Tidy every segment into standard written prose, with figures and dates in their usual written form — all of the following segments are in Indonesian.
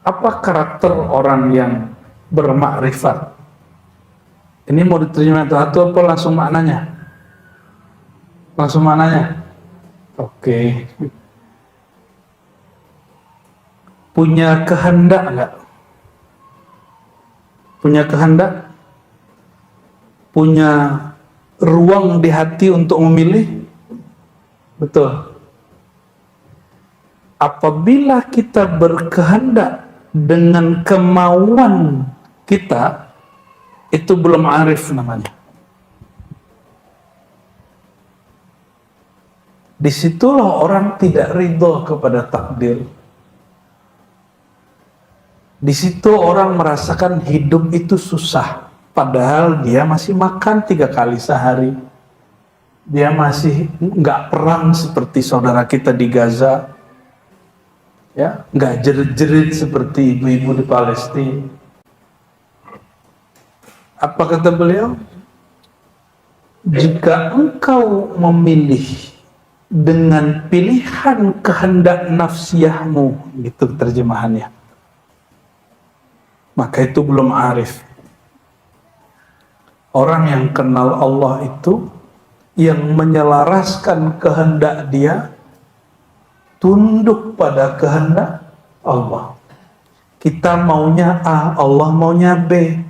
Apa karakter orang yang bermakrifat? Ini mau diterjemah satu apa langsung maknanya? Langsung maknanya? Oke. Punya kehendak nggak? Punya kehendak? Punya ruang di hati untuk memilih? Betul. Apabila kita berkehendak dengan kemauan kita, itu belum arif namanya. Disitulah orang tidak ridho kepada takdir. Di situ orang merasakan hidup itu susah, padahal dia masih makan 3 kali sehari. Dia masih nggak perang seperti saudara kita di Gaza, ya, nggak jerit-jerit seperti ibu-ibu di Palestina. Apa kata beliau? Jika engkau memilih dengan pilihan kehendak nafsiyahmu, gitu terjemahannya, maka itu belum arif. Orang yang kenal Allah itu yang menyelaraskan kehendak dia tunduk pada kehendak Allah. Kita maunya A, Allah maunya B.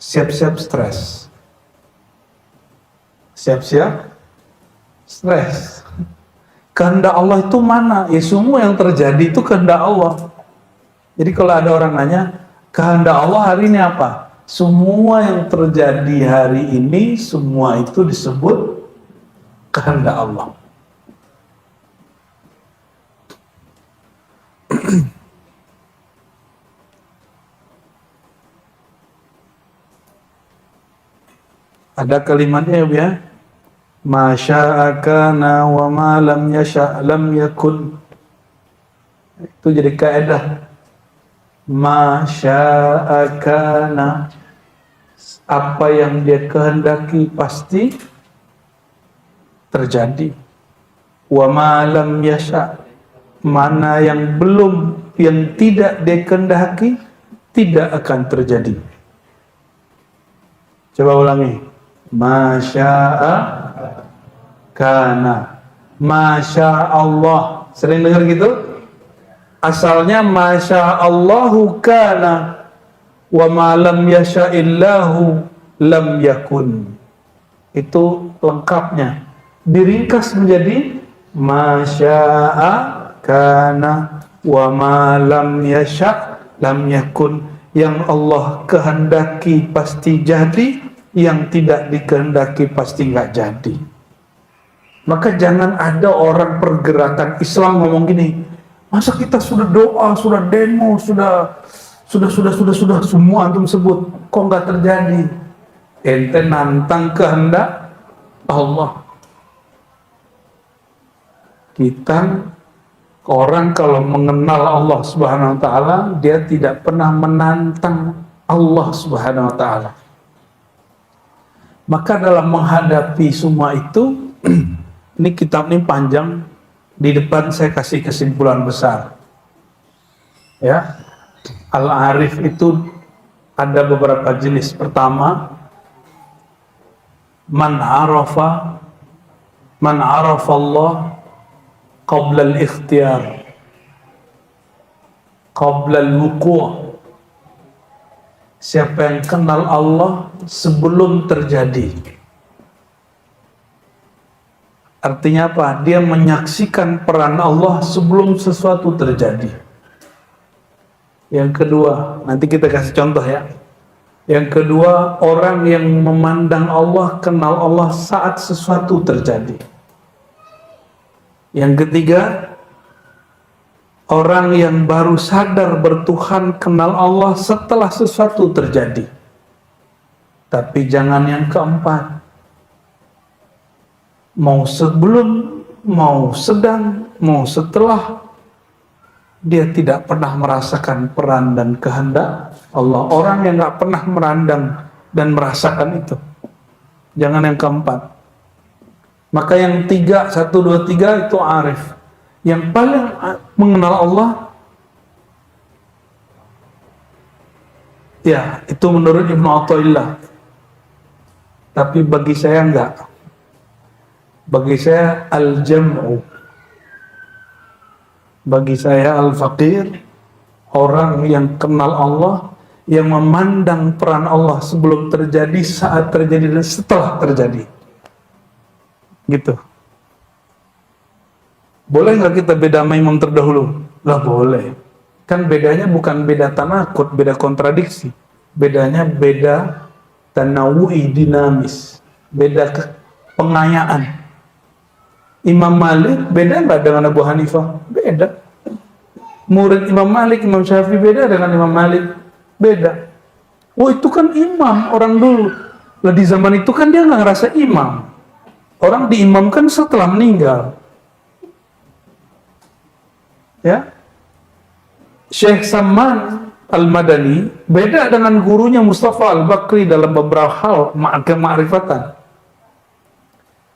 Siap-siap stres. Siap-siap stres. Kehendak Allah itu mana? Ya semua yang terjadi itu kehendak Allah. Jadi kalau ada orang nanya, kehendak Allah hari ini apa? Semua yang terjadi hari ini, semua itu disebut kehendak Allah. Ada kalimatnya ya, ma syaa kana wa ma lam yasha' lam yakun. Itu jadi kaidah. Ma syaa kana, apa yang dia kehendaki pasti terjadi. Wa ma lam yasha', mana yang belum, yang tidak dia kehendaki tidak akan terjadi. Coba ulangi. Masya'a kana, Masya Allah. Sering dengar gitu? Asalnya Masya Allahu kana wa ma lam yasha'illahu lam yakun. Itu lengkapnya. Diringkas menjadi Masya'a kana wa ma lam yasha' lam yakun. Yang Allah kehendaki pasti jadi, yang tidak dikehendaki pasti nggak jadi. Maka jangan ada orang pergerakan Islam ngomong gini, masa kita sudah doa, sudah demo, sudah semua antum sebut, kok nggak terjadi? Ente nantang kehendak Allah. Kita orang kalau mengenal Allah Subhanahu wa taala, dia tidak pernah menantang Allah Subhanahu wa taala. Maka dalam menghadapi semua itu, ini kitab ini panjang, di depan saya kasih kesimpulan besar. Ya, Al-Arif itu ada beberapa jenis. Pertama, man arafa Allah qabla al-ikhtiyar, qabla al-wuqu'. Siapa yang kenal Allah sebelum terjadi. Artinya apa? Dia menyaksikan peran Allah sebelum sesuatu terjadi. Yang kedua, nanti kita kasih contoh ya. Yang kedua, orang yang memandang Allah, kenal Allah saat sesuatu terjadi. Yang ketiga, orang yang baru sadar bertuhan, kenal Allah setelah sesuatu terjadi. Tapi jangan yang keempat. Mau sebelum, mau sedang, mau setelah, dia tidak pernah merasakan peran dan kehendak Allah. Orang yang gak pernah merandang dan merasakan itu. Jangan yang keempat. Maka yang 3, 1, 2, 3 itu arif. Yang paling mengenal Allah Ya, itu menurut Ibnu Athaillah. Tapi bagi saya enggak. Bagi saya al-jam'u. Bagi saya al-faqir, orang yang kenal Allah, yang memandang peran Allah sebelum terjadi, saat terjadi, dan setelah terjadi. Gitu. Boleh nggak kita beda sama imam terdahulu? Nggak boleh. Kan bedanya bukan beda tanakut, beda kontradiksi. Bedanya beda tanawu'i, dinamis. Beda pengayaan. Imam Malik beda nggak dengan Abu Hanifah? Beda. Murid Imam Malik, Imam Syafi'i beda dengan Imam Malik? Beda. Oh, itu kan imam orang dulu. Lah di zaman itu kan dia nggak ngerasa imam. Orang diimamkan setelah meninggal. Ya. Syekh Saman Al-Madani beda dengan gurunya Mustafa Al-Bakri dalam beberapa hal kemakrifatan.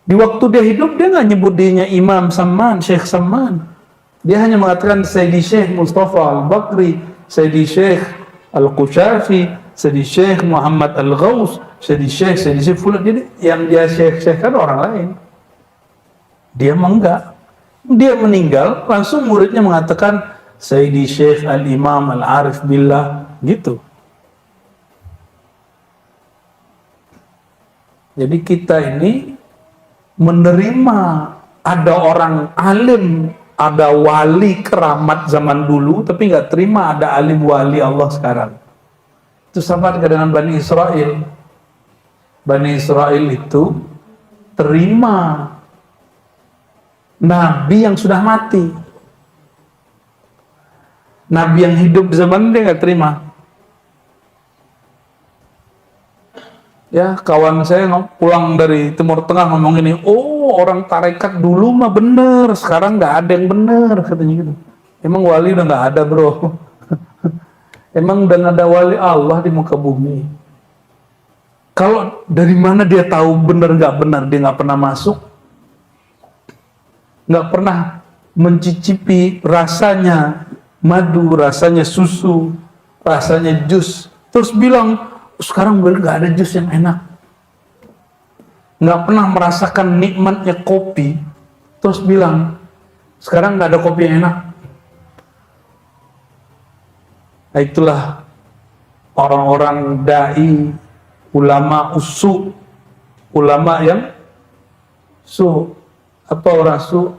Di waktu dia hidup, dia nggak nyebut dirinya Imam Saman, Syekh Saman. Dia hanya mengatakan Sayyidi Syekh Mustafa Al-Bakri, Sayyidi Syekh Al-Qushafi, Sayyidi Syekh Muhammad Al-Ghaus, Sayyidi Syekh Fulan. Jadi yang dia Syekh kan orang lain. Dia enggak. Dia meninggal, langsung muridnya mengatakan Sayyidi Syekh Al-Imam Al-Arif Billah, gitu. Jadi kita ini menerima ada orang alim, ada wali keramat zaman dulu, tapi nggak terima ada alim wali Allah sekarang. Itu sama dengan Bani Israel. Bani Israel itu terima nabi yang sudah mati. Nabi yang hidup di zaman dia nggak terima. Ya, kawan saya pulang dari Timur Tengah ngomong ini, oh orang tarekat dulu mah bener, sekarang nggak ada yang bener, katanya gitu. Emang wali udah nggak ada, bro. Emang udah nggak ada wali Allah di muka bumi. Kalau dari mana dia tahu bener nggak benar? Dia nggak pernah masuk, nggak pernah mencicipi rasanya madu, rasanya susu, rasanya jus, terus bilang sekarang nggak ada jus yang enak. Nggak pernah merasakan nikmatnya kopi, terus bilang sekarang nggak ada kopi yang enak. Nah, itulah orang-orang dai, ulama usu, ulama yang su. Apa orang su?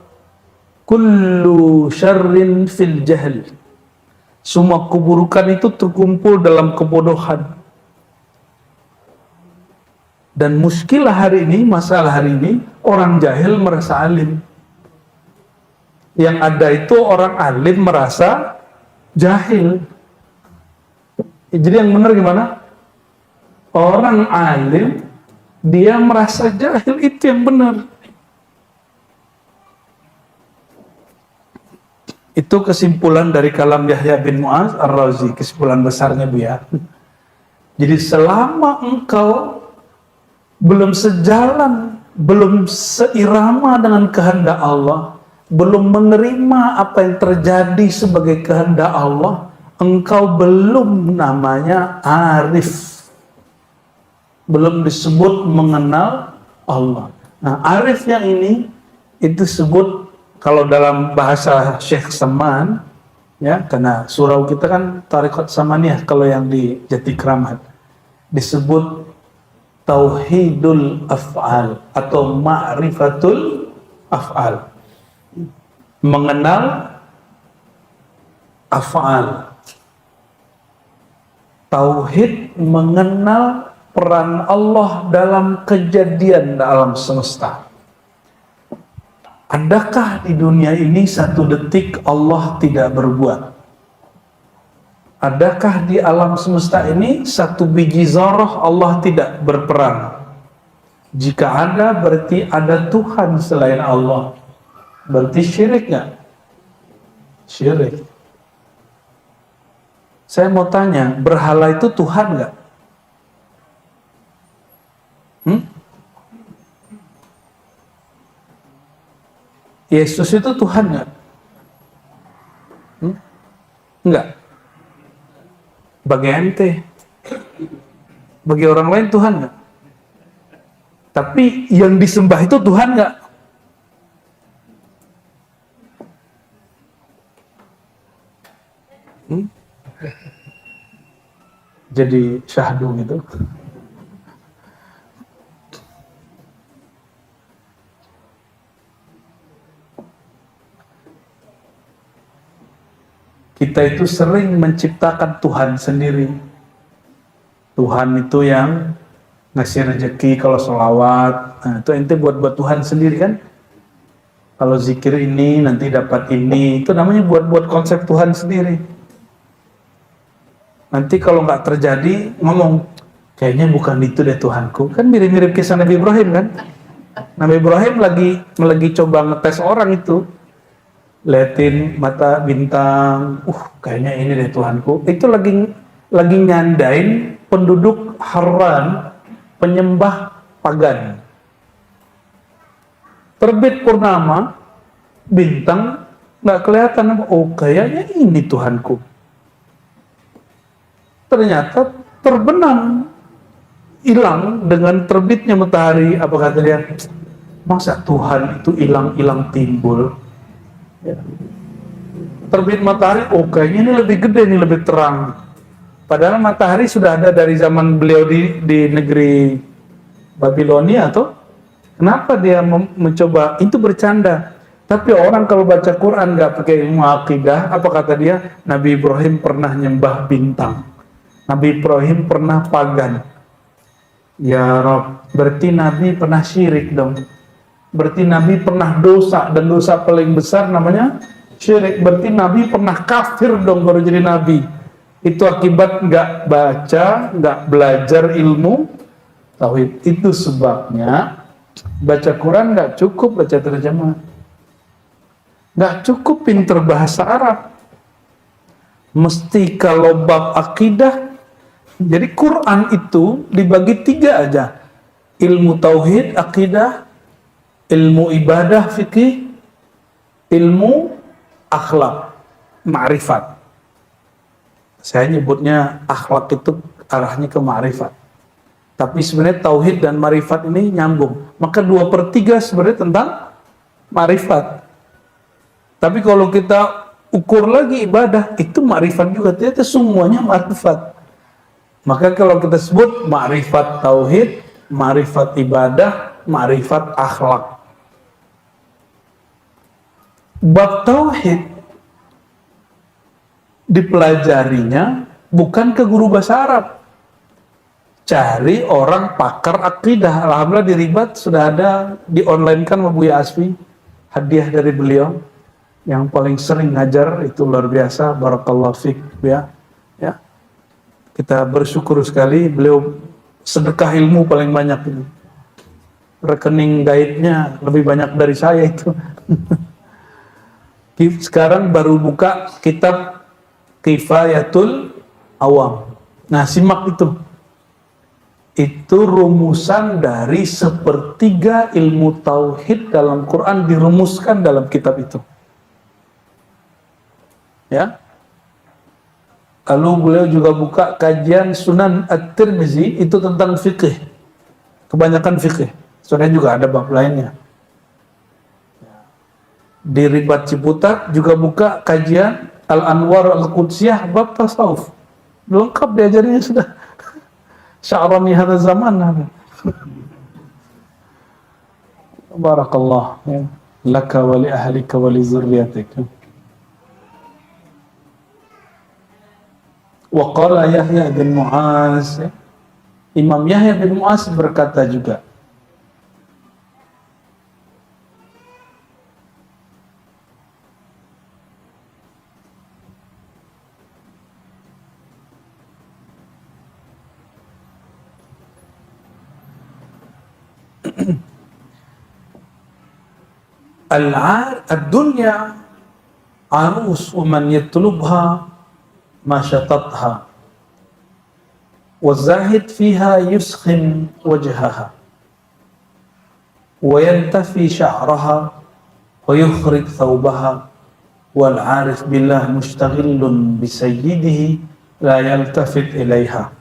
Kullu syarrin fil jahl. Semua keburukan itu terkumpul dalam kebodohan. Dan muskilah hari ini, masalah hari ini, orang jahil merasa alim. Yang ada itu orang alim merasa jahil. Jadi yang benar gimana? Orang alim, dia merasa jahil, itu yang benar. Itu kesimpulan dari kalam Yahya bin Mu'az Ar-Razi, kesimpulan besarnya Bu ya. Jadi selama engkau belum sejalan, belum seirama dengan kehendak Allah, belum menerima apa yang terjadi sebagai kehendak Allah, engkau belum namanya arif, belum disebut mengenal Allah. Nah, arif yang ini itu disebut kalau dalam bahasa Syekh Saman, ya, karena surau kita kan Tariqat Samaniyah, kalau yang di Jati Kramat disebut tauhidul af'al atau ma'rifatul af'al, mengenal af'al. Tauhid mengenal peran Allah dalam kejadian alam semesta. Adakah di dunia ini satu detik Allah tidak berbuat? Adakah di alam semesta ini satu biji zarah Allah tidak berperan? Jika ada, berarti ada Tuhan selain Allah. Berarti syirik nggak? Syirik. Saya mau tanya, berhala itu Tuhan nggak? Yesus itu Tuhan nggak? Enggak. Bagi ente, Bagi orang lain Tuhan nggak? Tapi yang disembah itu Tuhan nggak? Jadi syahdu gitu. Kita itu sering menciptakan Tuhan sendiri. Tuhan itu yang ngasih rezeki kalau sholawat. Nah, itu ente buat Tuhan sendiri kan? Kalau zikir ini nanti dapat ini. Itu namanya buat konsep Tuhan sendiri. Nanti kalau nggak terjadi ngomong, kayaknya bukan itu deh Tuhanku. Kan mirip-mirip kisah Nabi Ibrahim kan? Nabi Ibrahim lagi coba ngetes orang itu. Liatin mata bintang, kayaknya ini deh Tuhanku. Itu lagi nyandain penduduk Haran, penyembah pagan. Terbit purnama, bintang nggak kelihatan. Oh, kayaknya ini Tuhanku. Ternyata terbenam, hilang dengan terbitnya matahari. Apa kata dia? Masa Tuhan itu hilang timbul? Ya. Terbit matahari, oh kayaknya ini lebih gede, ini lebih terang. Padahal matahari sudah ada dari zaman beliau di negeri Babilonia, atau kenapa dia mencoba? Itu bercanda. Tapi orang kalau baca Quran nggak pakai ilmu akidah, apa kata dia? Nabi Ibrahim pernah nyembah bintang. Nabi Ibrahim pernah pagan. Ya Rob, berarti Nabi pernah syirik dong. Berarti Nabi pernah dosa, dan dosa paling besar namanya syirik. Berarti Nabi pernah kafir dong baru jadi Nabi. Itu akibat nggak baca, nggak belajar ilmu tauhid. Itu sebabnya baca Quran nggak cukup baca terjemah, nggak cukup pinter bahasa Arab. Mesti kalau bab akidah. Jadi Quran itu dibagi 3 aja. Ilmu tauhid, akidah, ilmu ibadah, fikih, ilmu akhlak, ma'rifat. Saya nyebutnya akhlak itu arahnya ke ma'rifat. Tapi sebenarnya tauhid dan ma'rifat ini nyambung. Maka 2/3 sebenarnya tentang ma'rifat. Tapi kalau kita ukur lagi ibadah, itu ma'rifat juga. Ternyata semuanya ma'rifat. Maka kalau kita sebut ma'rifat tauhid, ma'rifat ibadah, ma'rifat akhlak. Bab tauhid dipelajarinya bukan ke guru bahasa Arab. Cari orang pakar akidah. Alhamdulillah di Ribat sudah ada, di online kan sama Buya Asfi, hadiah dari beliau yang paling sering ngajar. Itu luar biasa, barakallahu fiik ya. Ya. Kita bersyukur sekali, beliau sedekah ilmu paling banyak ini. Rekening gaibnya lebih banyak dari saya itu. Sekarang baru buka kitab Kifayatul Awam. Nah, simak itu. Itu rumusan dari 1/3 ilmu tauhid dalam Quran dirumuskan dalam kitab itu. Ya. Lalu beliau juga buka kajian Sunan At-Tirmizi, itu tentang fikih. Kebanyakan fikih. Sebenarnya juga ada bab lainnya. Di Ribat Ciputat juga buka kajian Al-Anwar Al-Qudsiyah bab tasawuf. Lengkap diajarinya sudah. Sya'rani hadha zaman. Barakallah ya. Laka wa li ahlika wa li zurriyatika. Wa qala Yahya bin Mu'az, Imam Yahya bin Mu'az berkata juga, Ad-dunya arus wa man yatlubha ma syatatha wa zahid fiha yuskhin wajhaha wa yantafi sya'raha wa yukhrid thawbaha wal 'arif billah mushtaghilun bi sayyidihi la yaltafit ilaiha.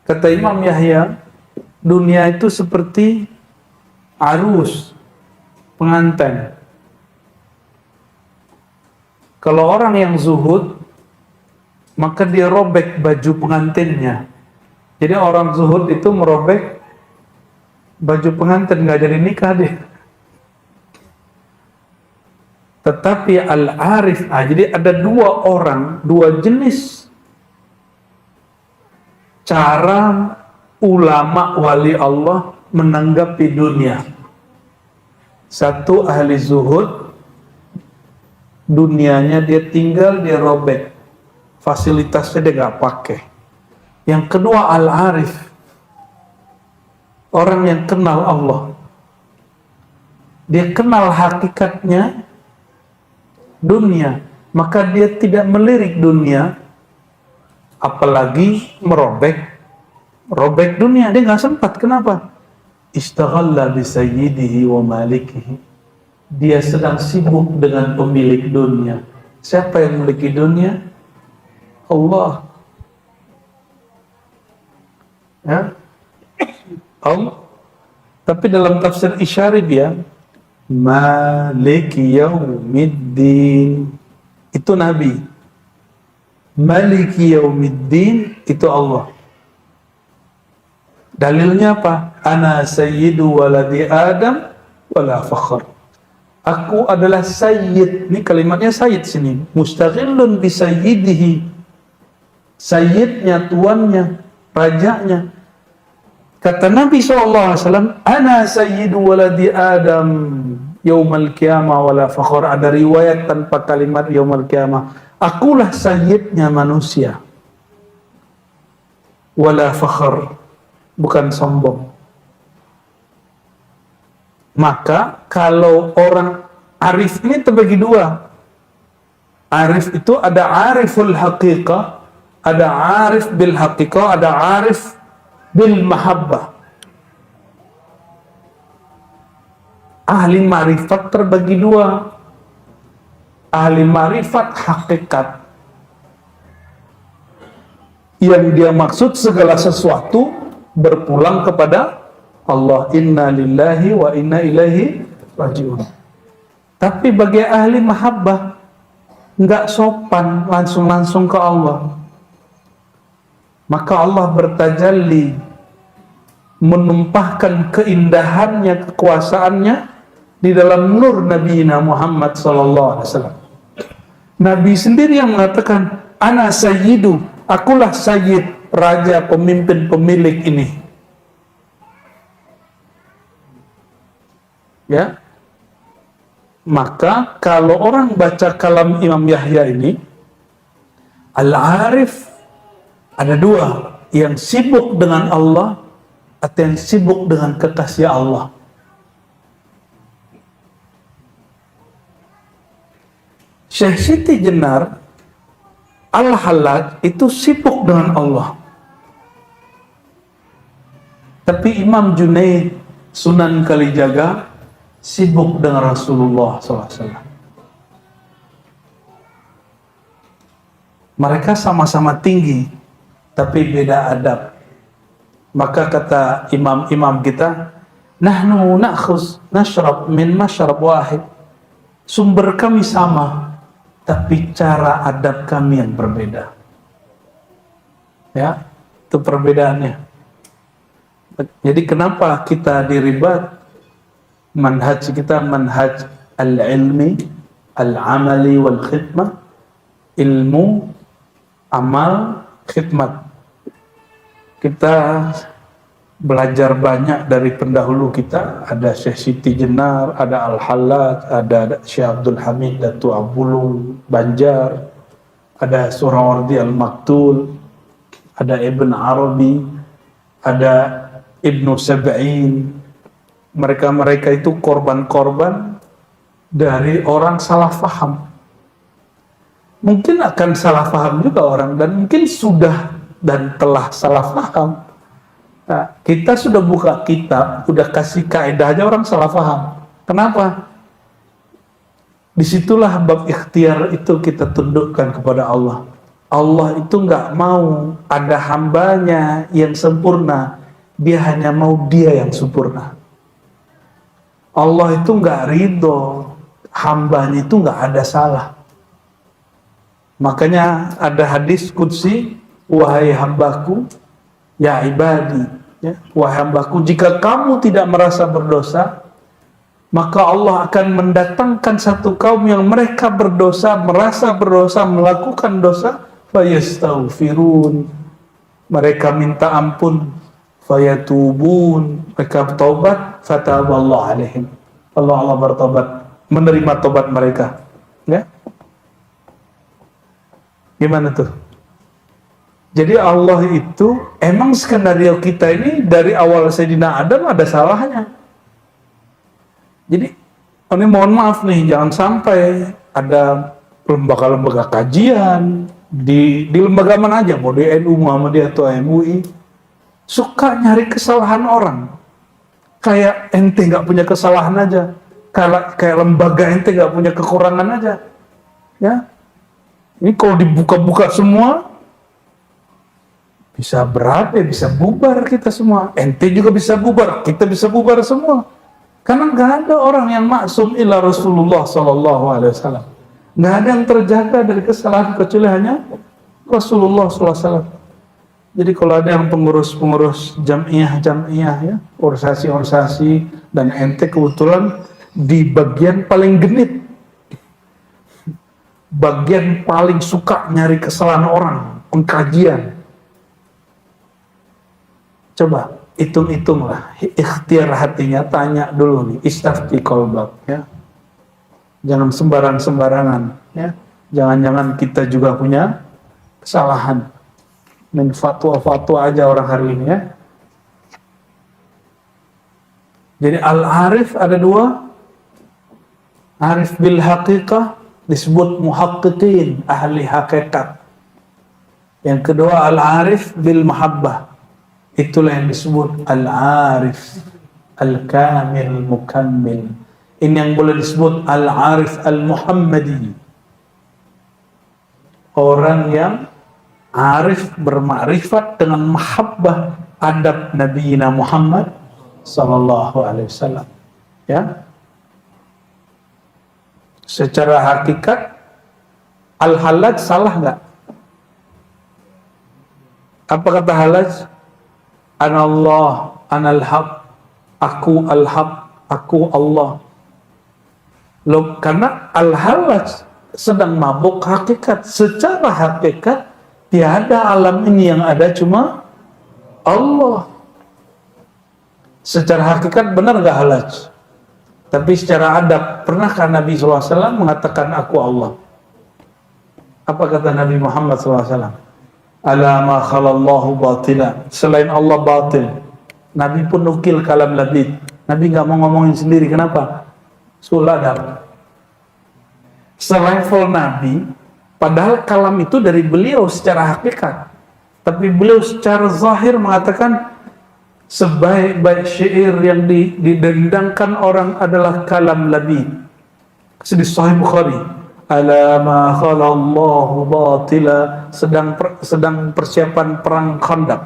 Kata Imam Yahya, dunia itu seperti arus pengantin. Kalau orang yang zuhud, maka dia robek baju pengantinnya. Jadi orang zuhud itu merobek baju pengantin, nggak jadi nikah dia. Tetapi al-arif, jadi ada dua orang, dua jenis cara ulama wali Allah menanggapi dunia. Satu ahli zuhud, dunianya dia tinggal, dia robek, fasilitasnya dia nggak pakai. Yang kedua al-arif, orang yang kenal Allah, dia kenal hakikatnya dunia, maka dia tidak melirik dunia, apalagi robek dunia. Dia nggak sempat. Kenapa? Istaghalla bi sayyidihi wa malikihi. Dia sedang sibuk dengan pemilik dunia. Siapa yang memiliki dunia? Allah. Ya, Allah. Tapi dalam tafsir Isyari dia Maliki Yaumiddin, itu Nabi. Maliki Yaumiddin itu Allah. Dalilnya apa? Ana sayyidu waladi Adam wala fakhr. Aku adalah sayyid. Ini kalimatnya sayyid sini. Mustaghillun bi sayyidihi. Sayyidnya, tuannya, rajanya. Kata Nabi SAW, Ana sayyidu waladi Adam yaumal qiyamah wala fakhr. Ada riwayat tanpa kalimat yaumal qiyamah. Akulah sayyidnya manusia. Wala fakhr. Bukan sombong. Maka kalau orang arif ini terbagi dua. Arif itu ada ariful haqiqah, ada arif bil haqiqah, ada arif bil mahabbah. Ahli marifat terbagi dua. Ahli marifat hakikat, yang dia maksud segala sesuatu berpulang kepada Allah. Inna lillahi wa inna ilaihi raji'un. Tapi bagi ahli mahabbah, nggak sopan langsung ke Allah. Maka Allah bertajalli, menumpahkan keindahannya, kekuasaannya di dalam nur Nabi Muhammad SAW. Nabi sendiri yang mengatakan, Ana sayyidu, akulah sayyid, raja, pemimpin, pemilik ini. Ya. Maka kalau orang baca kalam Imam Yahya ini, al-arif ada dua, yang sibuk dengan Allah atau yang sibuk dengan kekasih Allah. Syekh Siti Jenar Al-Hallaj itu sibuk dengan Allah. Tapi Imam Junaid Sunan Kalijaga sibuk dengan Rasulullah SAW. Mereka sama-sama tinggi, tapi beda adab. Maka kata imam-imam kita, nahnu na'khuz nashrab min mashrab wahid. Sumber kami sama, tapi cara adab kami yang berbeda. Ya, itu perbedaannya. Jadi kenapa kita diribat? Manhaj kita manhaj al-ilmi, al-amali wal khidmah. Ilmu, amal, khidmat. Kita belajar banyak dari pendahulu kita. Ada Syekh Siti Jenar, ada Al-Hallaj, ada Syekh Abdul Hamid Datu Abulung Banjar, ada Surawardi Al-Maktul, ada Ibn Arabi, ada Ibnu Sab'in. Mereka-mereka itu korban-korban dari orang salah faham. Mungkin akan salah faham juga orang, dan mungkin sudah dan telah salah faham. Nah, kita sudah buka kitab, udah kasih kaidah aja orang salah faham. Kenapa? Disitulah bab ikhtiar itu kita tundukkan kepada Allah. Allah itu nggak mau ada hambanya yang sempurna, dia hanya mau dia yang sempurna. Allah itu nggak ridho hambanya itu nggak ada salah. Makanya ada hadis qudsi, wahai hambaku, ya ibadi, ya, wahai hambaku, jika kamu tidak merasa berdosa, maka Allah akan mendatangkan satu kaum yang mereka berdosa, merasa berdosa, melakukan dosa, fayastaghfirun, mereka minta ampun, fayatubun, mereka bertobat, fataballahu alaihim, Allah bertobat, menerima tobat mereka. Ya, gimana tuh? Jadi Allah itu emang skenario kita ini dari awal Sayyidina Adam ada salahnya. Jadi ini mohon maaf nih, jangan sampai ada lembaga-lembaga kajian di lembaga mana aja, mau di NU, Muhammadiyah atau MUI, suka nyari kesalahan orang. Kayak ente nggak punya kesalahan aja, kayak lembaga ente nggak punya kekurangan aja. Ya, ini kalau dibuka-buka semua bisa berat ya, bisa bubar kita semua. Ente juga bisa bubar, kita bisa bubar semua. Karena nggak ada orang yang maksum illa Rasulullah Sallallahu Alaihi Wasallam. Nggak ada yang terjaga dari kesalahan kecuali hanya Rasulullah Sallallahu Alaihi Wasallam. Jadi kalau ada yang pengurus jamiah ya, organisasi dan ente kebetulan di bagian paling genit, bagian paling suka nyari kesalahan orang, pengkajian. Coba hitung-hitunglah, ikhtiar hatinya, tanya dulu nih, istafti qalbak, ya. Jangan sembarangan ya. Jangan-jangan kita juga punya kesalahan. Main fatwa-fatwa aja orang hari ini ya. Jadi al-arif ada dua. Arif bil haqiqah disebut muhaqqiqin, ahli hakikat. Yang kedua al-arif bil mahabbah. Itulah yang disebut al-arif al-kamil mukammil. Ini yang boleh disebut al-arif al-muhammadi. Orang yang arif, bermakrifat dengan mahabbah adab Nabi Muhammad sallallahu alaihi wasallam. Ya. Secara hakikat al-halaj salah nggak? Apa kata halaj? Anallah, anal haq, aku al-haq, aku Allah. Loh, karena al-halaj sedang mabuk hakikat. Secara hakikat tiada alam ini yang ada, cuma Allah. Secara hakikat benar gak halaj? Tapi secara adab, pernahkah Nabi SAW mengatakan aku Allah? Apa kata Nabi Muhammad SAW? Ala ma khalallahu batila, selain Allah batil. Nabi pun nukil kalam labid. Nabi gak mau ngomongin sendiri, kenapa? Suladab. Selevel Nabi, padahal kalam itu dari beliau secara hakikat, tapi beliau secara zahir mengatakan sebaik-baik syair yang didendangkan orang adalah kalam labid. Di Sahih Bukhari, ala ma khalallahu batila, sedang persiapan perang Khandaq.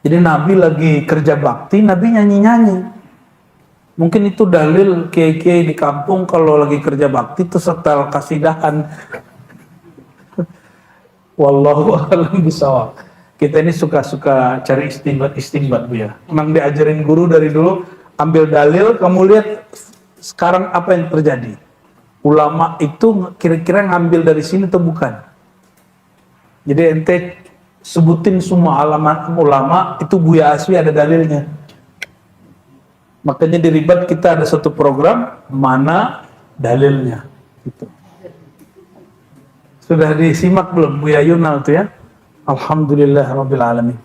Jadi Nabi lagi kerja bakti, Nabi nyanyi-nyanyi. Mungkin itu dalil kiai-kiai di kampung kalau lagi kerja bakti itu setel kasidahan. Wallahu a'lam bishawab. Kita ini suka-suka cari istinbat Bu ya. Memang diajarin guru dari dulu, ambil dalil, kamu lihat sekarang apa yang terjadi. Ulama itu kira-kira ngambil dari sini atau bukan? Jadi ente sebutin semua alamat ulama, itu Buya Aswi ada dalilnya. Makanya di Ribat kita ada satu program, mana dalilnya. Gitu. Sudah disimak belum Buya Yunal itu ya? Alhamdulillah Rabbil Alamin.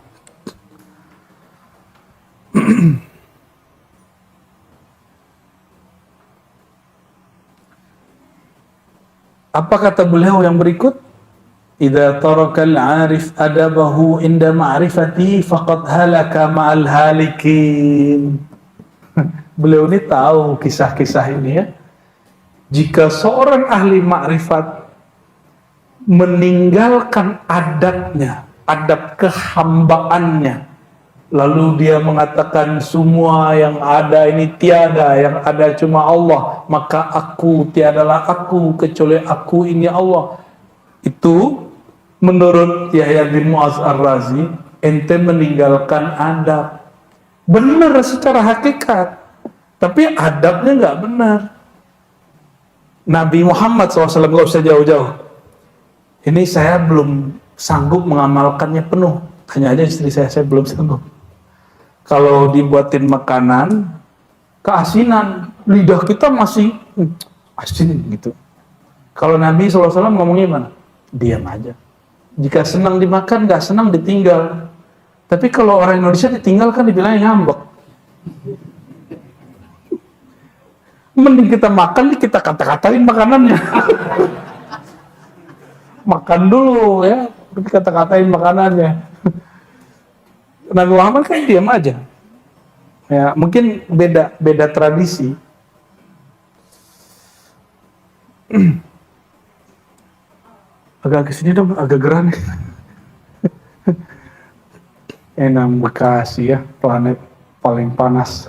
Apa kata beliau yang berikut? Idza tarakal 'arif adabahu inda ma'rifati faqad halaka ma'al halikin. Beliau ini tahu kisah-kisah ini ya. Jika seorang ahli makrifat meninggalkan adabnya, adab kehambaannya, lalu dia mengatakan semua yang ada ini tiada, yang ada cuma Allah, maka aku tiadalah aku kecuali aku ini Allah. Itu menurut Yahya bin Mu'adz Ar-Razi, ente meninggalkan adab. Benar secara hakikat, tapi adabnya nggak benar. Nabi Muhammad SAW, nggak usah jauh-jauh, ini saya belum sanggup mengamalkannya penuh, tanya aja istri saya belum sanggup. Kalau dibuatin makanan keasinan, lidah kita masih asin gitu. Kalau Nabi SAW ngomongnya gimana? Diam aja. Jika senang dimakan, nggak senang ditinggal. Tapi kalau orang Indonesia ditinggal kan dibilangnya ngambek. Mending kita makan, kita kata-katain makanannya. Makan dulu ya, kata-katain makanannya. Nabi Muhammad kan diam aja. Ya, mungkin beda tradisi. Agak kesini dong, agak geran. Enam Bekasi ya, planet paling panas.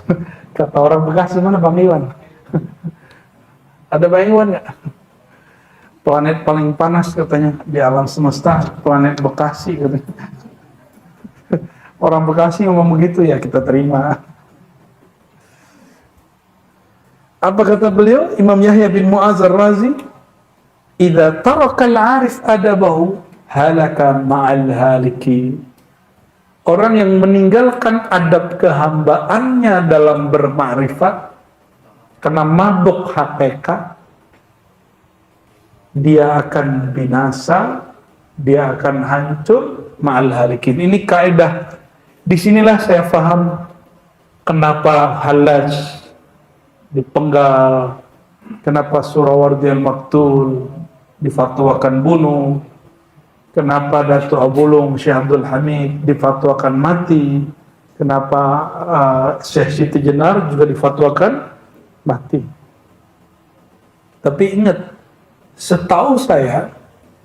Kata orang Bekasi, mana Bang Iwan? Ada Bang Iwan nggak? Planet paling panas katanya di alam semesta, planet Bekasi katanya. Orang Bekasi ngomong begitu ya, kita terima. Apa kata beliau? Imam Yahya bin Mu'adz Ar-Razi, "Idza taraka al-'arif adabahu halaka ma'al haliki." Orang yang meninggalkan adab kehambaannya dalam bermakrifat karena mabuk hakikat, dia akan binasa, dia akan hancur ma'al halikin. Ini kaidah. Disinilah saya paham kenapa Hallaj dipenggal, kenapa Surawardi al-Maktul difatwakan bunuh, kenapa Datuk Abulung Syekh Abdul Hamid difatwakan mati, kenapa Syekh Siti Jenar juga difatwakan mati. Tapi ingat, setahu saya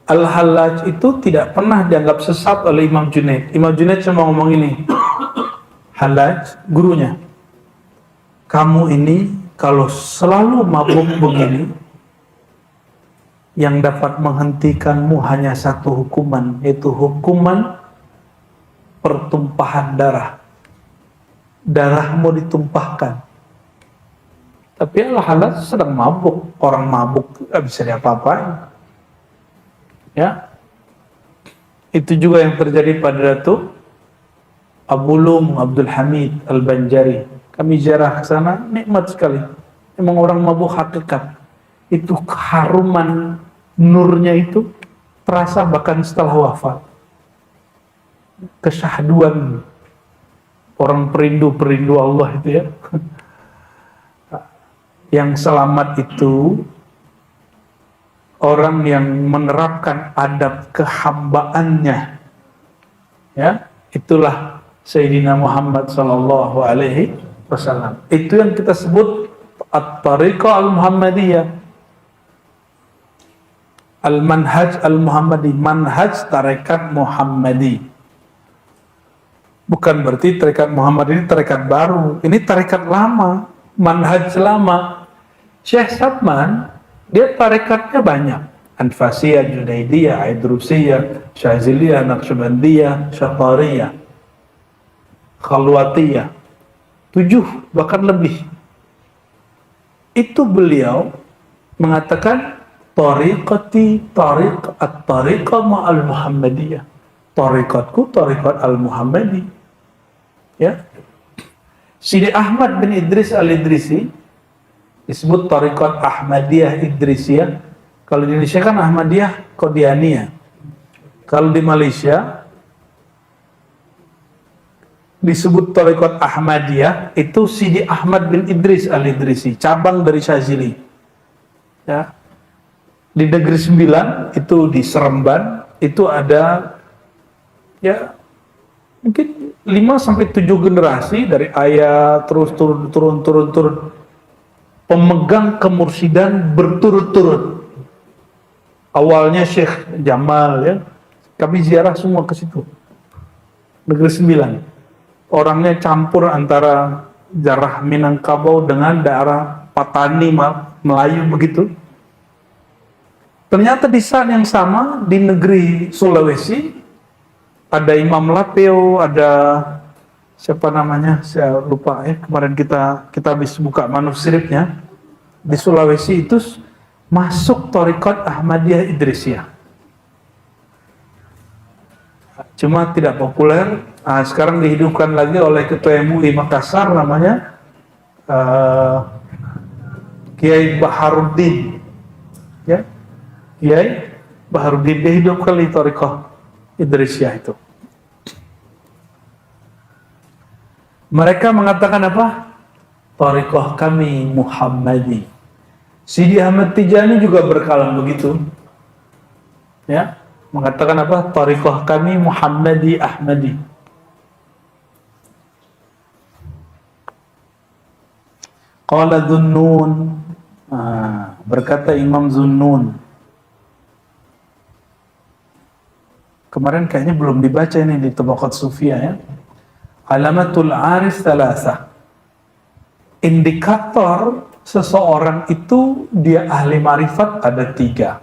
Al-Hallaj itu tidak pernah dianggap sesat oleh Imam Junaid. Imam Junaid cuma ngomong ini, Hallaj, gurunya, kamu ini kalau selalu mabuk begini, yang dapat menghentikanmu hanya satu hukuman, yaitu hukuman pertumpahan darah. Darahmu ditumpahkan. Tapi Al-Hallaj sedang mabuk, orang mabuk gak bisa diapa-apain. Ya, itu juga yang terjadi pada Datuk Abulung Abdul Hamid Al-Banjari. Kami ziarah ke sana, nikmat sekali. Memang orang mabuk hakikat. Itu keharuman nurnya itu terasa bahkan setelah wafat. Kesyahduan orang perindu Allah itu ya. Yang selamat itu orang yang menerapkan adab kehambaannya. Ya, itulah Sayyidina Muhammad sallallahu alaihi wasallam. Itu yang kita sebut at-tariqah al-Muhammadiyah. Al-manhaj al-Muhammadi, manhaj tarekat Muhammadi. Bukan berarti tarekat Muhammad ini tarekat baru. Ini tarekat lama, manhaj lama. Syekh Sabman, dia tarekatnya banyak. Anfasiyah, Junaidiyah, Idrusiyah, Syaziliyah, Naqsyabandiyah, Syatariyah, Khalwatiyah. 7 bahkan lebih. Itu beliau mengatakan tariqati tariq at-tariqah ma'al Muhammadiyah. Tariqatku tariqat al-Muhammadi. Ya. Sidi Ahmad bin Idris al-Idrisi disebut tariqat Ahmadiyah Idrisiyah. Kalau di Indonesia kan Ahmadiyah Qadianiyah. Kalau di Malaysia disebut tariqat Ahmadiyah, itu Sidi Ahmad bin Idris al-Idrisi, cabang dari Syazili. Ya. Di Negeri Sembilan, itu di Seremban, itu ada ya mungkin 5-7 generasi dari ayah terus turun pemegang kemursidan berturut-turut. Awalnya Syekh Jamal ya. Kami ziarah semua ke situ. Negeri Sembilan. Orangnya campur antara darah Minangkabau dengan daerah Patani Melayu begitu. Ternyata di saat yang sama di negeri Sulawesi ada Imam Lapeo, ada siapa namanya? Saya lupa ya. Kemarin kita habis buka manuskripnya. Di Sulawesi itu masuk Thariqat Ahmadiyah Idrisiyah. Cuma tidak populer. Sekarang dihidupkan lagi oleh Ketua MUI Makassar namanya Kiai Baharuddin. Ya, Kiai Baharuddin dihidupkan di Thariqat Idrisiyah itu. Mereka mengatakan apa? Thariqah kami Muhammadi. Sidi Ahmad Tijani juga berkalam begitu. Ya, mengatakan apa? Thariqah kami Muhammadi Ahmadi. Qala Dhunnun, berkata Imam Dhunnun. Kemarin kayaknya belum dibaca ini di Tabaqat Sufiyah ya. Alamatul arif thalatha. Indikator seseorang itu dia ahli marifat ada 3.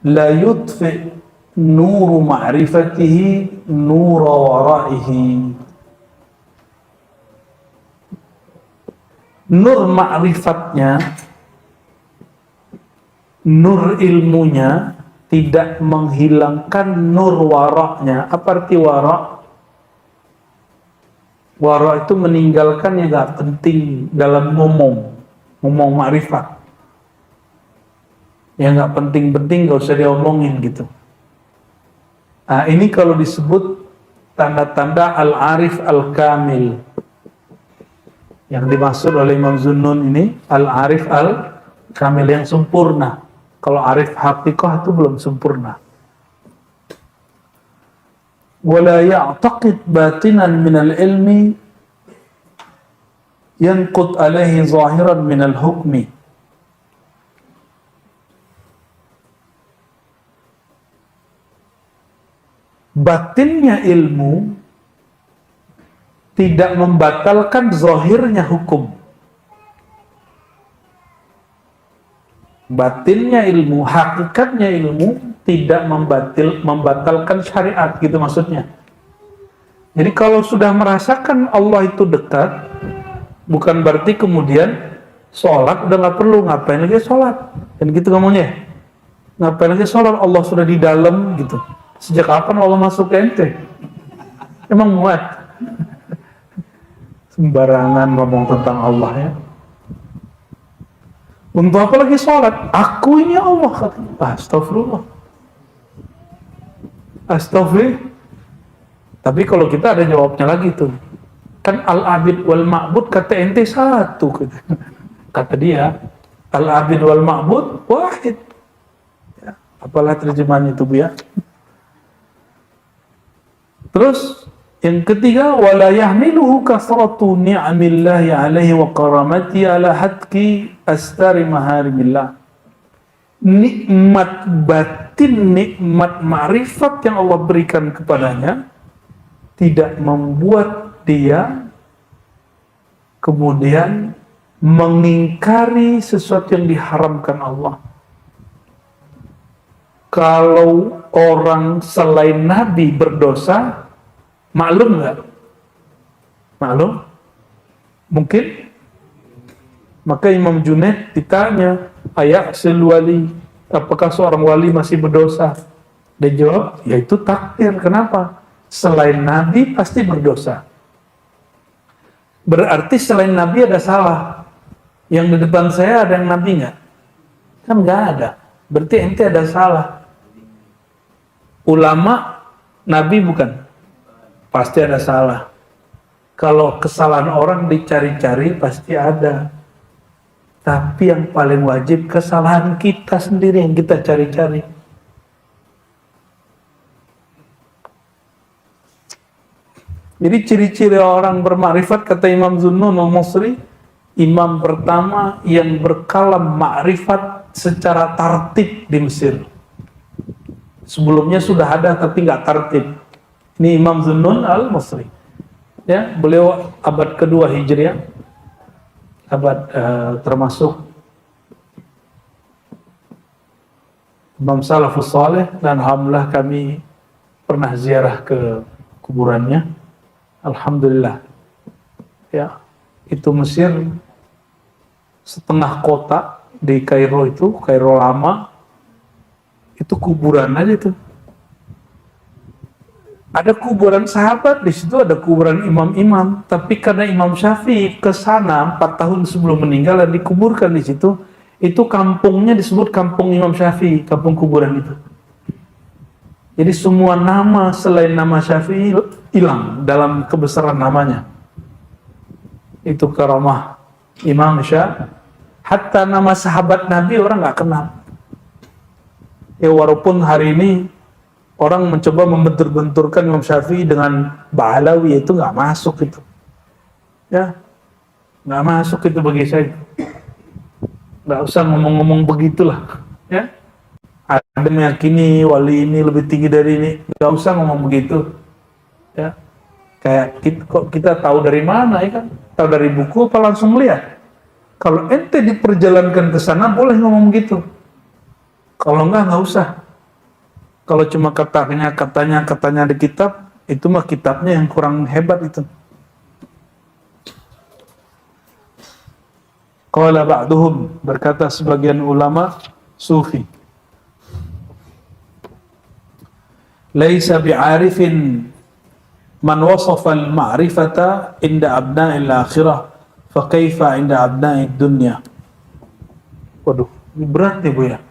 La yudfi nuru ma'rifatihi nura waraihi. Nur ma'rifatnya, nur ilmunya tidak menghilangkan nur waraknya. Apa arti warak? Warak itu meninggalkan yang gak penting dalam ngomong ma'rifat. Yang gak penting-penting gak usah diomongin gitu. Nah ini kalau disebut tanda-tanda al-arif al-kamil. Yang dimaksud oleh Imam Dhunnun ini al-arif al-kamil yang sempurna. Kalau arif haqiqah itu belum sempurna. Wala ya'taqid batinan minal ilmi yanqut alaihi zahiran minal hukmi. Batinnya ilmu tidak membatalkan zahirnya hukum. Batinnya ilmu, hakikatnya ilmu tidak membatalkan syariat, gitu maksudnya. Jadi kalau sudah merasakan Allah itu dekat, bukan berarti kemudian sholat udah nggak perlu, ngapain lagi sholat, dan gitu ngomongnya. Ngapain lagi sholat, Allah sudah di dalam gitu. Sejak kapan Allah masuk ke ente? Emang muat? Sembarangan ngomong tentang Allah ya. Untuk apa lagi sholat? Aku ini Allah katanya. Astagfirullah. Astagfirullah. Tapi kalau kita ada jawabnya lagi tuh. Kan al-abid wal ma'bud kata ente satu. Kata dia, al-abid wal ma'bud wahid. Ya, apalah terjemahannya itu Bu ya. Terus yang ketiga, wala yahmiluhu kasratu ni'amillahi alaihi wa karamati ala hatki astari maharimillah. Nikmat batin, nikmat ma'rifat yang Allah berikan kepadanya tidak membuat dia kemudian mengingkari sesuatu yang diharamkan Allah. Kalau orang selain Nabi berdosa, maklum nggak? Maklum? Mungkin? Maka Imam Junaid ditanya, ayasil wali, apakah seorang wali masih berdosa? Dia jawab, ya itu takdir. Kenapa? Selain Nabi pasti berdosa. Berarti selain Nabi ada salah. Yang di depan saya ada yang Nabi nggak? Kan nggak ada. Berarti ente ada salah. Ulama, Nabi bukan? Pasti ada salah. Kalau kesalahan orang dicari-cari pasti ada. Tapi yang paling wajib kesalahan kita sendiri yang kita cari-cari. Jadi ciri-ciri orang bermakrifat kata Imam Dhunnun al-Masri, imam pertama yang berkalam makrifat secara tertib di Mesir. Sebelumnya sudah ada tapi nggak tertib. Ini Imam Zunnun al-Masri. Ya, beliau abad kedua Hijriah, termasuk Imam Salafus Saleh, dan alhamdulillah kami pernah ziarah ke kuburannya. Alhamdulillah. Ya, itu Mesir setengah kota di Kairo, itu Kairo lama, itu kuburan aja tuh. Ada kuburan sahabat di situ, ada kuburan imam-imam, tapi karena Imam Syafi'i ke sana 4 tahun sebelum meninggal dan dikuburkan di situ, itu kampungnya disebut kampung Imam Syafi'i, kampung kuburan itu. Jadi semua nama selain nama Syafi'i hilang dalam kebesaran namanya. Itu karamah Imam Syafi'i. Hatta nama sahabat Nabi orang nggak kenal. Ya, walaupun hari ini orang mencoba membentur-benturkan Imam Syafi'i dengan Ba'alawi, itu nggak masuk itu. Ya, nggak masuk itu bagi saya. Nggak usah ngomong-ngomong begitulah. Ya, ada meyakini wali ini lebih tinggi dari ini, nggak usah ngomong begitu. Ya, kayak kita tahu dari mana, ya kan? Tahu dari buku apa langsung lihat? Kalau ente diperjalankan ke sana boleh ngomong gitu. Kalau nggak usah. Kalau cuma katanya di kitab, itu mah kitabnya yang kurang hebat itu. Qala ba'duhum, berkata sebagian ulama sufi, laisa bi'arifin man wasafa al-ma'rifata inda abna'il akhirah fa kaifa inda abna'id dunya. Waduh, ini berat nih Bu ya.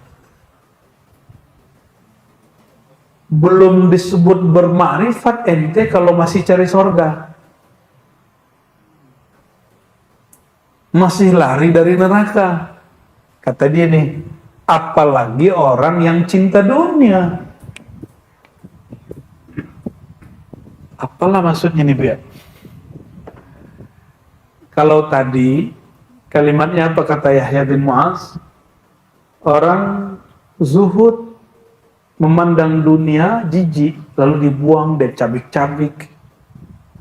Belum disebut bermakrifat ente kalau masih cari sorga, masih lari dari neraka. Kata dia nih, apalagi orang yang cinta dunia. Apalah maksudnya nih Bu ya? Kalau tadi kalimatnya apa kata Yahya bin Mu'adz? Orang zuhud, memandang dunia jijik, lalu dibuang dan cabik-cabik.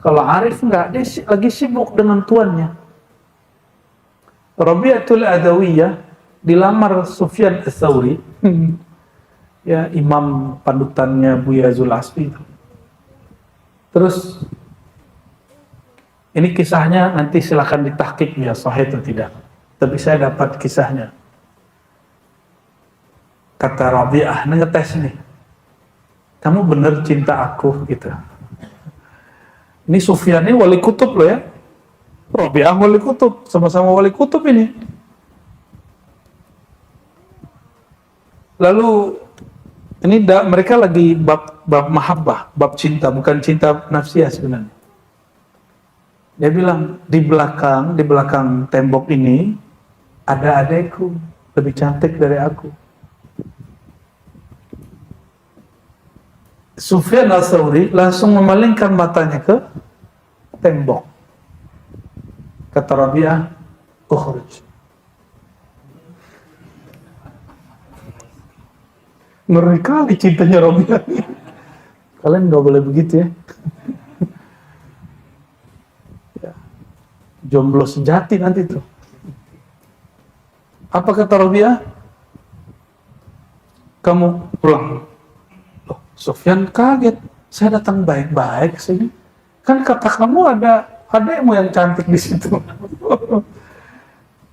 Kalau arif enggak, dia lagi sibuk dengan tuannya. Rabi'atul Adawiyah dilamar Sufyan Ats-Tsauri, ya imam panutannya Buya Zul'asfi itu. Terus ini kisahnya nanti silakan ditahqiq ya sahih atau tidak. Tapi saya dapat kisahnya. Kata Rabi'ah, ngetes nih, kamu bener cinta aku gitu. Ini Sufyan ini wali kutub loh ya, Rabi'ah wali kutub, sama-sama wali kutub ini. Lalu ini mereka lagi bab mahabbah, bab cinta, bukan cinta nafsiyah sebenarnya. Dia bilang, di belakang tembok ini ada adekku lebih cantik dari aku. Sufyan Ats-Tsauri langsung memalingkan matanya ke tembok. Kata Rabi'ah, ukhruj. Ngeri kali cintanya Rabi'ah. Kalian nggak boleh begitu ya. Ya. Jomblo sejati nanti tuh. Apa kata Rabi'ah? Kamu pulang. Sufyan kaget, saya datang baik-baik sini. Kan kata kamu ada adekmu yang cantik di situ.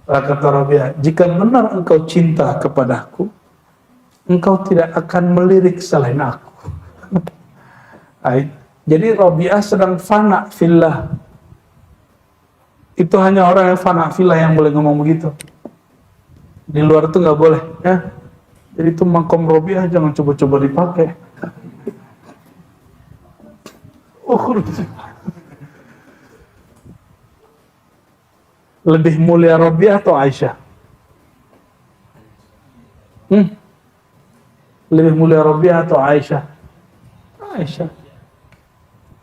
Kata Rabi'ah, jika benar engkau cinta kepadaku, engkau tidak akan melirik selain aku. Jadi Rabi'ah sedang fana fillah. Itu hanya orang yang fana fillah yang boleh ngomong begitu. Di luar itu nggak boleh, ya. Jadi itu makom Rabi'ah jangan coba-coba dipakai. Lebih mulia Rabi'ah atau Aisyah? Lebih mulia Rabi'ah atau Aisyah? Aisyah.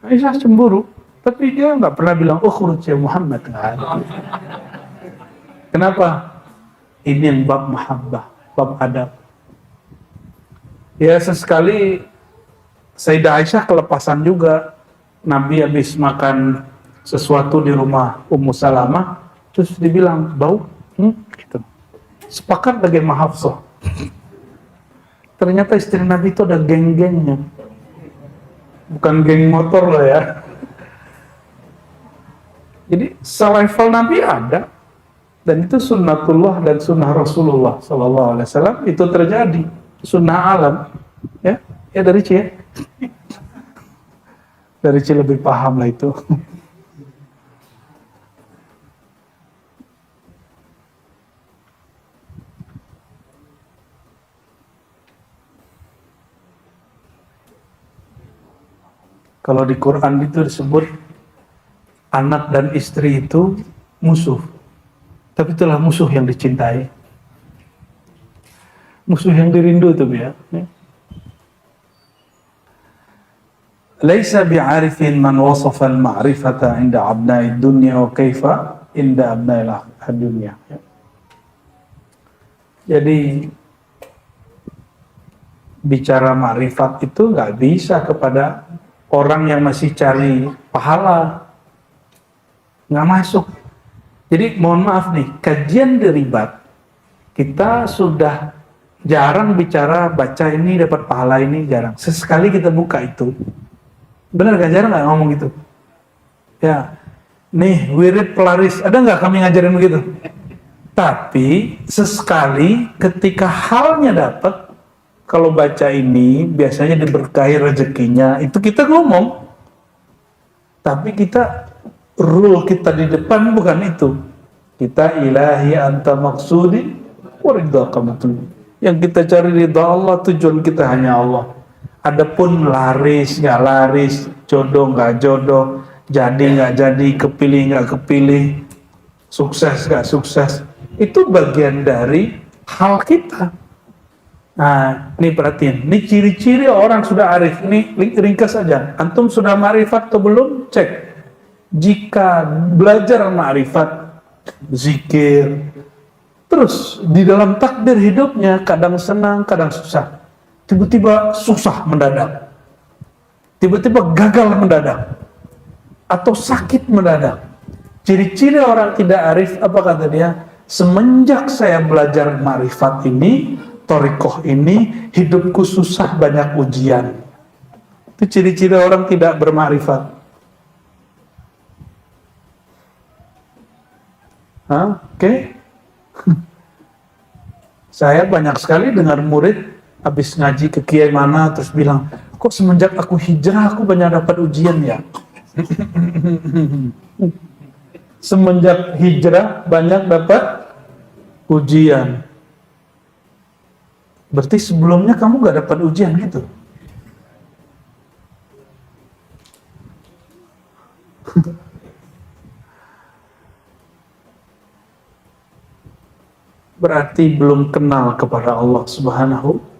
Aisyah cemburu, tapi dia nggak pernah bilang, ukhruj ya Muhammad. Kenapa? Ini yang bab mahabbah. bab adab. Ya sesekali Sayyidah Aisyah kelepasan juga. Nabi habis makan sesuatu di rumah Ummu Salamah, terus dibilang bau, gitu. Sepakat dengan Hafsah. Ternyata istri Nabi itu ada geng-gengnya, bukan geng motor loh ya. Jadi selevel Nabi ada, dan itu sunnatullah dan sunnah Rasulullah Sallallahu Alaihi Wasallam itu terjadi, sunnah alam, ya dari C ya. Dari C lebih paham lah itu. Kalau di Quran itu disebut anak dan istri itu musuh, tapi itulah musuh yang dicintai, musuh yang dirindu itu ya. Laisa bi'arifin man wasafa al-ma'rifata inda abna'i dunya wa kaifa inda abna'i dunya. Jadi bicara ma'rifat itu nggak bisa kepada orang yang masih cari pahala, nggak masuk. Jadi mohon maaf nih, kajian deribat kita sudah jarang bicara baca ini dapat pahala ini, jarang. Sesekali kita buka itu. Benar kan, jarang nggak ngomong gitu. Ya, nih wirid pelaris, ada nggak kami ngajarin begitu? Tapi sesekali ketika halnya dapat, kalau baca ini biasanya diberkahi rezekinya, itu kita ngomong. Tapi kita rule kita di depan bukan itu. Kita ilahi anta maksudi waridhaka matlubi. Yang kita cari ridha Allah, tujuan kita hanya Allah. Adapun laris nggak laris, jodoh nggak jodoh, jadi nggak jadi, kepilih nggak kepilih, sukses nggak sukses, itu bagian dari hal kita. Nah, ini perhatiin, ini ciri-ciri orang sudah arif. Ini ringkas saja. Antum sudah ma'rifat atau belum? Cek. Jika belajar ma'rifat, zikir, terus di dalam takdir hidupnya kadang senang, kadang susah. Tiba-tiba susah mendadak, tiba-tiba gagal mendadak, atau sakit mendadak. Ciri-ciri orang tidak arif, apa kata dia? Semenjak saya belajar ma'rifat ini, thariqah ini, hidupku susah, banyak ujian. Itu ciri-ciri orang tidak berma'rifat. Oke. Saya banyak sekali dengar murid habis ngaji ke kiai mana terus bilang, kok semenjak aku hijrah aku banyak dapat ujian ya. Semenjak hijrah banyak dapat ujian. Berarti sebelumnya kamu gak dapat ujian gitu. Berarti belum kenal kepada Allah Subhanahu.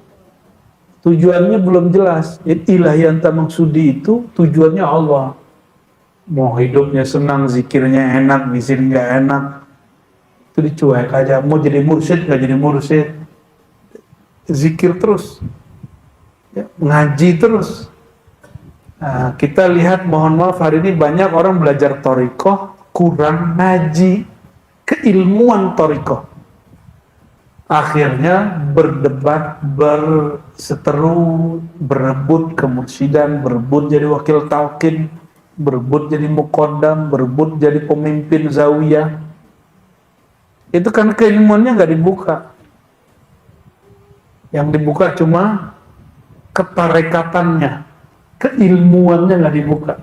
Tujuannya belum jelas. Ilahi anta maksudi itu tujuannya Allah. Mau hidupnya senang, zikirnya enak, zikir nggak enak, itu dicuek aja. Mau jadi mursyid nggak jadi mursyid, zikir terus, ya, ngaji terus. Nah, kita lihat, mohon maaf, hari ini banyak orang belajar thariqah kurang ngaji keilmuan thariqah. Akhirnya berdebat, berseteru, berebut kemursyidan, berebut jadi wakil talqin, berebut jadi muqaddam, berebut jadi pemimpin zawiyah. Itu kan keilmuannya nggak dibuka. Yang dibuka cuma ketarekatannya, keilmuannya nggak dibuka.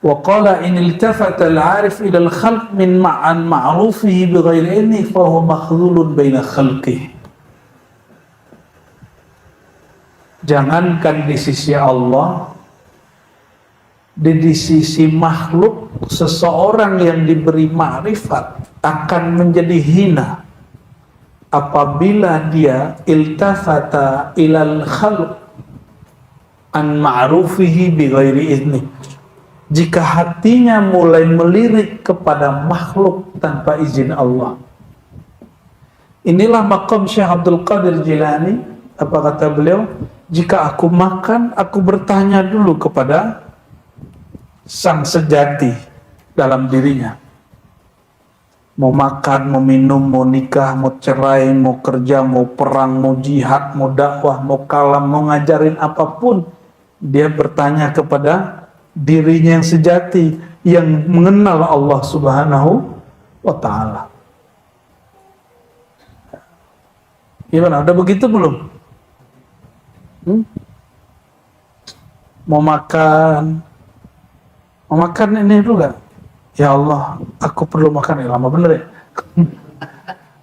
وقال إن التفت العارف إلى الخلق من عن معروفه بغير علمه فهو مخذول بين خلقه. Jangankan di sisi Allah, di sisi makhluk, seseorang yang diberi ma'rifat akan menjadi hina apabila dia iltafata ilal khalq, an ma'rufihi bi ghairi idni. Jika hatinya mulai melirik kepada makhluk tanpa izin Allah. Inilah maqam Syekh Abdul Qadir Jilani. Apa kata beliau? Jika aku makan, aku bertanya dulu kepada sang sejati dalam dirinya. Mau makan, mau minum, mau nikah, mau cerai, mau kerja, mau perang, mau jihad, mau dakwah, mau kalam, mau ngajarin apapun, dia bertanya kepada dirinya yang sejati, yang mengenal Allah Subhanahu wa Ta'ala. Gimana? Udah begitu belum? Mau makan ini dulu gak? Ya Allah, aku perlu makan. Lama bener ya?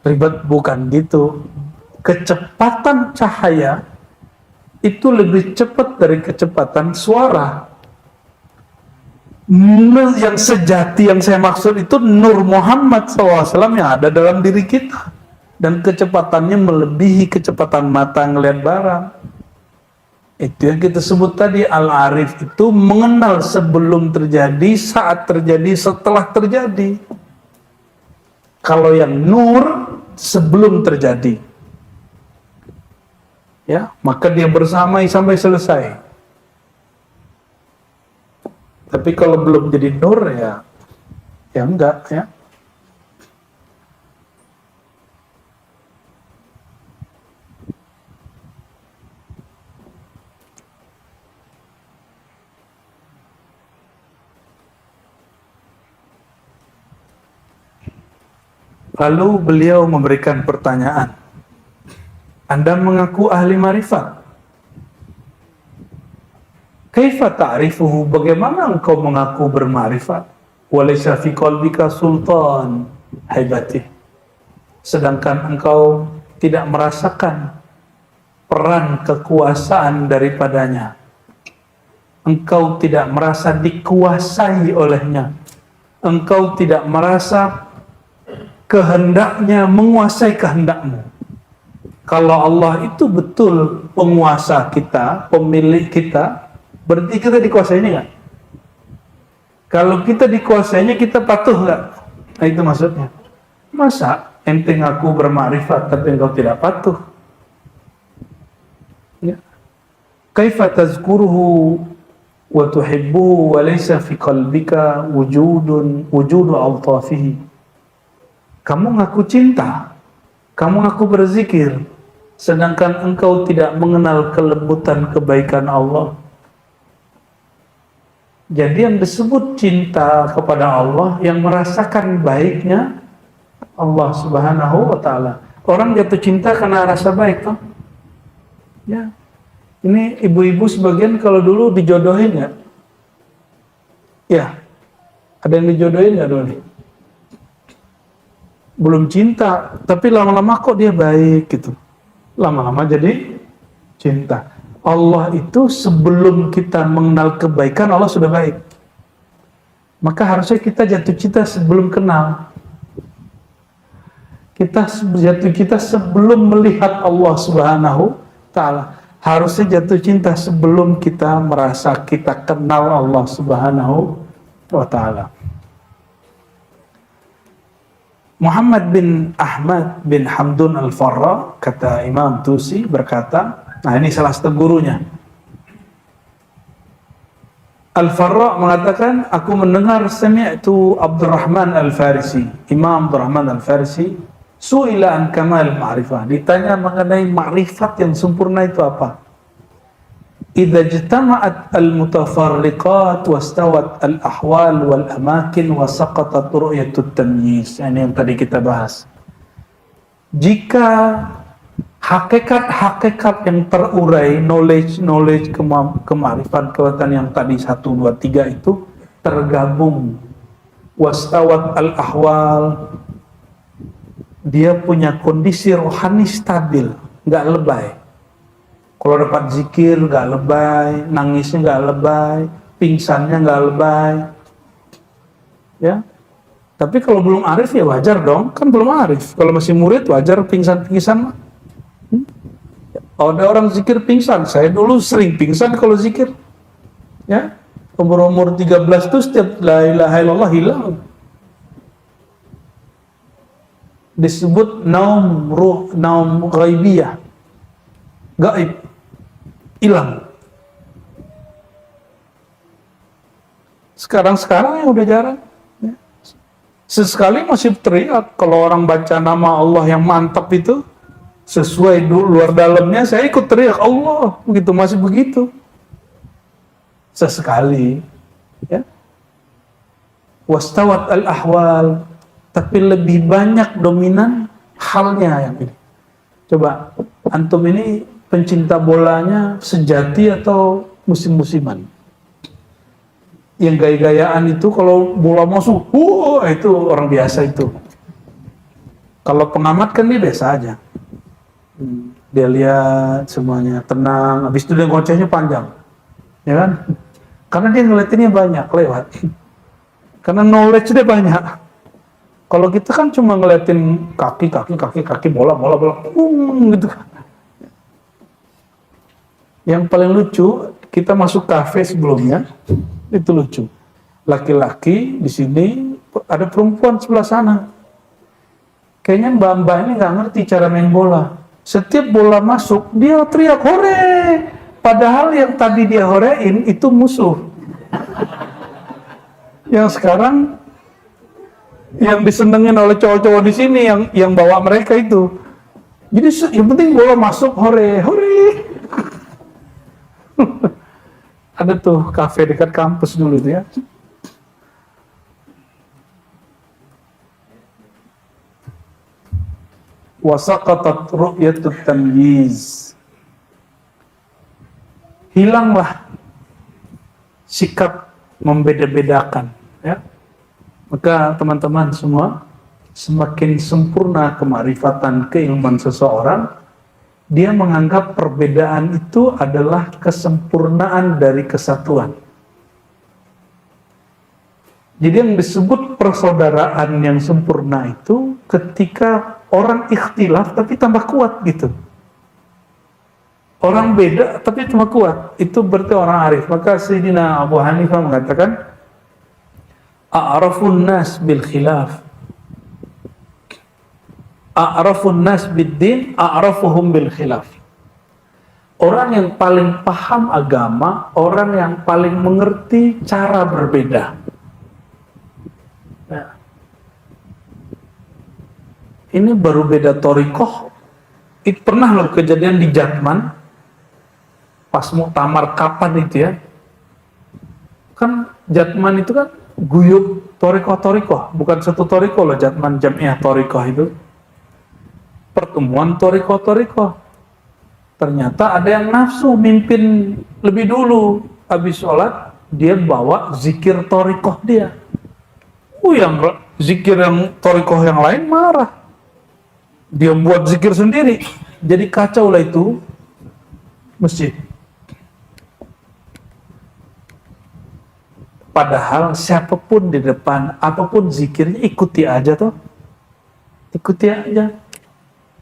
Ribet, bukan gitu. Kecepatan cahaya itu lebih cepat dari kecepatan suara. Yang sejati yang saya maksud itu Nur Muhammad SAW yang ada dalam diri kita. Dan kecepatannya melebihi kecepatan mata ngelihat barang. Itu yang kita sebut tadi, Al-Arif itu mengenal sebelum terjadi, saat terjadi, setelah terjadi. Kalau yang Nur sebelum terjadi, ya, maka dia bersamai sampai selesai. Tapi kalau belum jadi Nur, ya enggak, ya. Lalu beliau memberikan pertanyaan. Anda mengaku ahli marifat. Kaifa ta'rifuhu? Bagaimana engkau mengaku bermarifat? Walaysa fi qalbika sultan haibati. Sedangkan engkau tidak merasakan peran kekuasaan daripadanya. Engkau tidak merasa dikuasai olehnya. Engkau tidak merasa kehendaknya menguasai kehendakmu. Kalau Allah itu betul penguasa kita, pemilik kita, berarti kita dikuasainya nggak? Kalau kita dikuasainya, kita patuh nggak? Nah, itu maksudnya. Masa ente ngaku bermakrifat tapi engkau tidak patuh? Ya. Kaifa tazkuruhu wa tuhibbuhu wa laysa fi qalbika wujudu altafihi. Kamu ngaku cinta, kamu ngaku berzikir, sedangkan engkau tidak mengenal kelembutan kebaikan Allah. Jadi yang disebut cinta kepada Allah, yang merasakan baiknya Allah Subhanahu wa Ta'ala. Orang jatuh cinta karena rasa baik, toh? Ya. Ini ibu-ibu sebagian kalau dulu dijodohin ya? Ya. Ada yang dijodohin nggak dulu nih? Belum cinta, tapi lama-lama kok dia baik gitu. Lama-lama jadi cinta. Allah itu sebelum kita mengenal kebaikan, Allah sudah baik. Maka harusnya kita jatuh cinta sebelum kenal. Kita jatuh cinta sebelum melihat Allah Subhanahu Ta'ala. Harusnya jatuh cinta sebelum kita merasa kita kenal Allah Subhanahu wa Ta'ala. Muhammad bin Ahmad bin Hamdun Al-Farra, kata Imam Tusi, berkata, nah ini salah satu gurunya. Al-Farra mengatakan, aku mendengar sami'tu Abdurrahman Al-Farisi, Imam Abdurrahman Al-Farisi, su'ila an kamal ma'rifah, ditanya mengenai ma'rifat yang sempurna itu apa. Idza ijtama'at al-mutafarriqat wastawat al-ahwal wal amakin wa saqatat ru'yatut tamyiz. Ini yang tadi kita bahas. Jika hakikat-hakikat yang terurai, knowledge, kemarifan, kekuatan yang tadi 1, 2, 3 itu tergabung. Wastawat al-ahwal, dia punya kondisi rohani stabil, nggak lebay. Kalau dapat zikir nggak lebay, nangisnya nggak lebay, pingsannya nggak lebay, ya. Tapi kalau belum arif ya wajar dong, kan belum arif. Kalau masih murid wajar pingsan-pingsan. Ada orang zikir pingsan. Saya dulu sering pingsan kalau zikir. Ya, umur 13 tuh setiap la ilaha illallah hilang. Disebut naum ghaibiyah. Gaib. Hilang. Sekarang yang udah jarang. Ya. Sesekali masih teriak kalau orang baca nama Allah yang mantap itu sesuai dulu luar dalamnya, saya ikut teriak Allah, begitu masih begitu. Sesekali, ya. Wastawat al-ahwal, tapi lebih banyak dominan halnya yang ini. Coba, antum ini pencinta bolanya sejati atau musim-musiman? Yang gaya-gayaan itu kalau bola masuk, itu orang biasa itu. Kalau pengamat kan dia biasa aja. Dia lihat semuanya tenang, habis itu dia ngocehnya panjang, ya kan? Karena dia ngeliatinnya banyak lewat. Karena knowledge dia banyak. Kalau kita kan cuma ngeliatin kaki, bola, gitu. Yang paling lucu, kita masuk kafe sebelumnya, itu lucu. Laki-laki di sini, ada perempuan sebelah sana. Kayaknya mbak-mbak ini nggak ngerti cara main bola. Setiap bola masuk, dia teriak hore. Padahal yang tadi dia horein itu musuh. Yang sekarang yang disenengin oleh cowok-cowok di sini yang bawa mereka itu. Jadi yang penting bola masuk hore. Ada tuh kafe dekat kampus dulu tuh ya. Wasaqatat ru'yatut tamyiz. Hilanglah sikap membeda-bedakan, ya. Maka teman-teman semua, semakin sempurna kemarifatan keilmuan seseorang, dia menganggap perbedaan itu adalah kesempurnaan dari kesatuan. Jadi yang disebut persaudaraan yang sempurna itu ketika orang ikhtilaf tapi tambah kuat gitu. Orang beda tapi tambah kuat, itu berarti orang arif. Maka Sayyidina Abu Hanifah mengatakan, a'rafun nas bil khilaf, a'rafun nas bid din, a'rafuhum bil khilaf. Orang yang paling paham agama, orang yang paling mengerti cara berbeda. Nah, ini baru beda torikoh. Itu pernah loh kejadian di Jatman pas muktamar kapan itu ya. Kan Jatman itu kan guyub torikoh, bukan satu torikoh loh. Jatman Jamiah torikoh itu pertemuan torikoh. Ternyata ada yang nafsu mimpin lebih dulu. Habis sholat dia bawa zikir torikoh dia. Yang zikir yang torikoh yang lain marah. Dia buat zikir sendiri. Jadi kacau lah itu masjid. Padahal siapapun di depan, apapun zikirnya ikuti aja toh. Ikuti aja.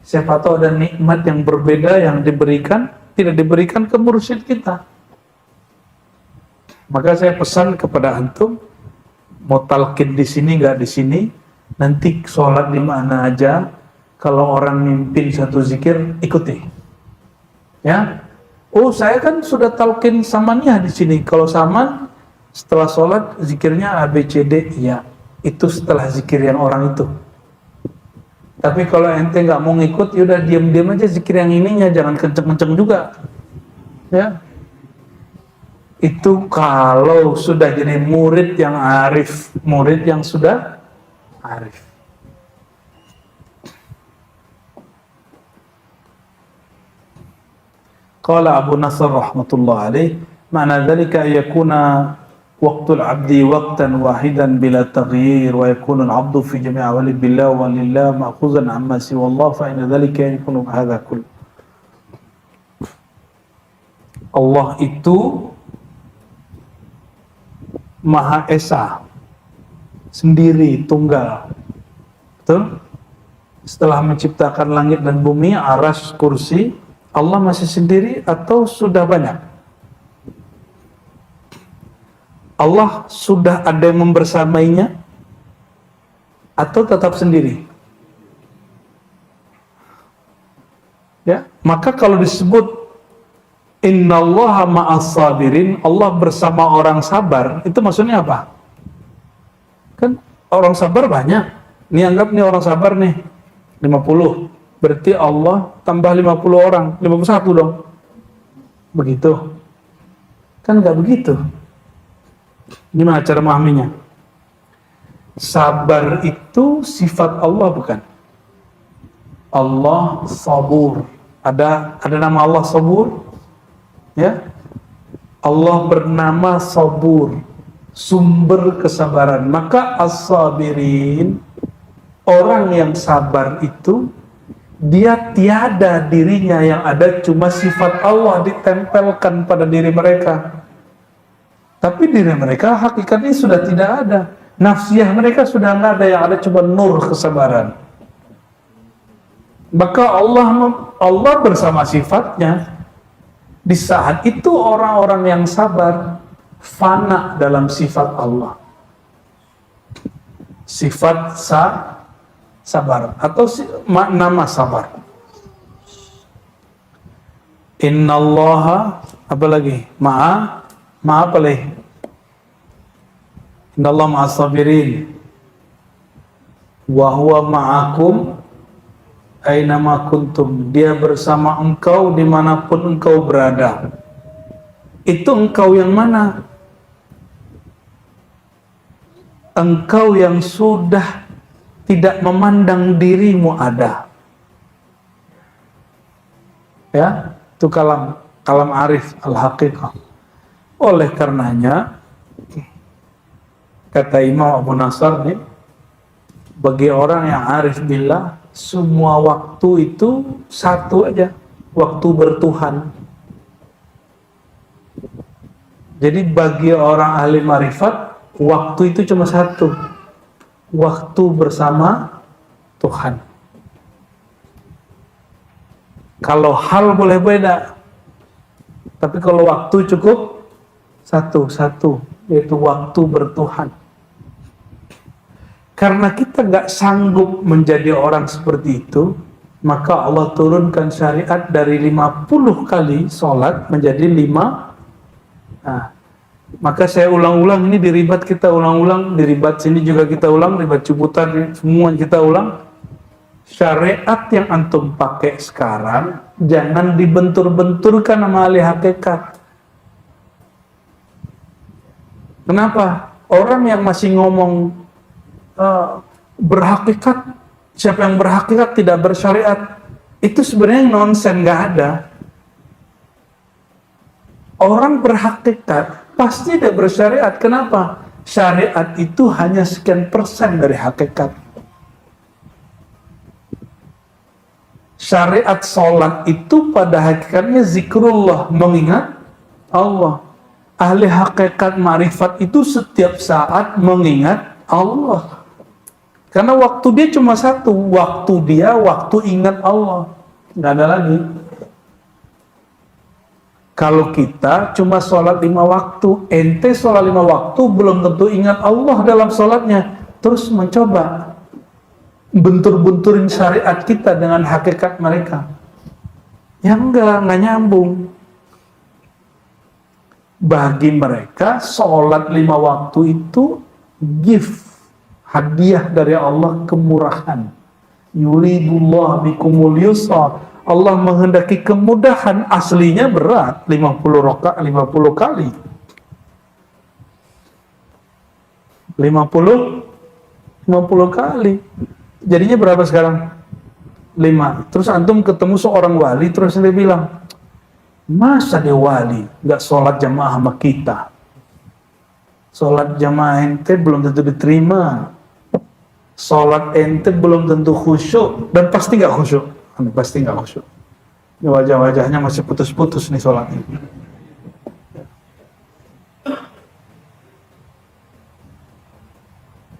Siapa tahu ada nikmat yang berbeda yang diberikan, tidak diberikan ke mursyid kita. Maka saya pesan kepada antum, mau talqin di sini nggak di sini, nanti sholat di mana aja, kalau orang mimpin satu zikir ikuti. Ya, oh saya kan sudah talqin samannya di sini. Kalau saman setelah sholat zikirnya ABCD, ya itu setelah zikir yang orang itu. Tapi kalau ente nggak mau ngikut, yaudah diam-diam aja zikir yang ininya, jangan kenceng-kenceng juga. Ya. Itu kalau sudah jadi murid yang arif, murid yang sudah arif. Qala Abu Nasr rahmatullah alaih, ma'na dzalika yakuna waqtul abdi waqtan wahidan bila taghyir wa yakunu al-'abdu fi jami' awali billah wa lillah ma'khuzan amma siwa Allah fa inna dzalika yakunu hadha kull. Allah itu Maha Esa, sendiri, tunggal. Betul? Setelah menciptakan langit dan bumi, arsy, kursi, Allah masih sendiri atau sudah banyak? Allah sudah ada yang membersamainya atau tetap sendiri? Ya, maka kalau disebut innallaha ma'as sabirin, Allah bersama orang sabar, itu maksudnya apa? Kan orang sabar banyak. Nih anggap nih orang sabar nih 50. Berarti Allah tambah 50 orang, 51 dong. Begitu. Kan nggak begitu. Gimana cara memahaminya? Sabar itu sifat Allah bukan? Allah sabur. Ada nama Allah sabur? Ya. Allah bernama sabur, sumber kesabaran. Maka as-sabirin, orang yang sabar itu dia tiada dirinya yang ada, cuma sifat Allah ditempelkan pada diri mereka. Tapi diri mereka hakikatnya sudah tidak ada. Nafsiyah mereka sudah nggak ada, yang ada cuma nur kesabaran. Maka Allah bersama sifatnya. Di saat itu orang-orang yang sabar fana dalam sifat Allah. Sifat sabar atau nama sabar. Innallaha apa lagi? Ma'a apa lagi? Innallaha ma'as sabirin wa huwa ma'akum ainama kuntum. Dia bersama engkau dimanapun engkau berada. Itu engkau yang mana? Engkau yang sudah tidak memandang dirimu ada. Ya, itu kalam arif al-haqiqah. Oleh karenanya kata Imam Abu Nasr nih, bagi orang yang arif billah, semua waktu itu satu aja, waktu bertuhan. Jadi bagi orang ahli marifat, waktu itu cuma satu, waktu bersama Tuhan. Kalau hal boleh beda, tapi kalau waktu cukup satu, yaitu waktu bertuhan. Karena kita nggak sanggup menjadi orang seperti itu, maka Allah turunkan syariat dari 50 kali sholat menjadi 5. Nah, maka saya ulang-ulang, ini di ribat kita ulang-ulang, di ribat sini juga kita ulang, ribat Ciputat semua kita ulang. Syariat yang antum pakai sekarang jangan dibentur-benturkan sama ahli hakikat. Kenapa? Orang yang masih ngomong berhakikat, siapa yang berhakikat tidak bersyariat, itu sebenarnya nonsen, nggak ada. Orang berhakikat pasti dia bersyariat. Kenapa? Syariat itu hanya sekian persen dari hakikat. Syariat sholat itu pada hakikatnya zikrullah, mengingat Allah. Ahli hakikat marifat itu setiap saat mengingat Allah. Karena waktu dia cuma satu, waktu ingat Allah, nggak ada lagi. Kalau kita cuma sholat 5 waktu, ente sholat 5 waktu belum tentu ingat Allah dalam sholatnya, terus mencoba bentur-benturin syariat kita dengan hakikat mereka, ya nggak nyambung. Bagi mereka sholat 5 waktu itu gift, hadiah dari Allah, kemurahan. Yuridullah bikumul yusra. Allah menghendaki kemudahan, aslinya berat, 50 rakaat 50 kali. 50 kali. Jadinya berapa sekarang? 5. Terus antum ketemu seorang wali, terus dia bilang, masa dia wali nggak sholat jamaah sama kita? Sholat jamaah ente belum tentu diterima. Sholat ente belum tentu khusyuk, dan pasti nggak khusyuk. Pasti nggak khusyuk. Wajah-wajahnya masih putus-putus nih sholatnya.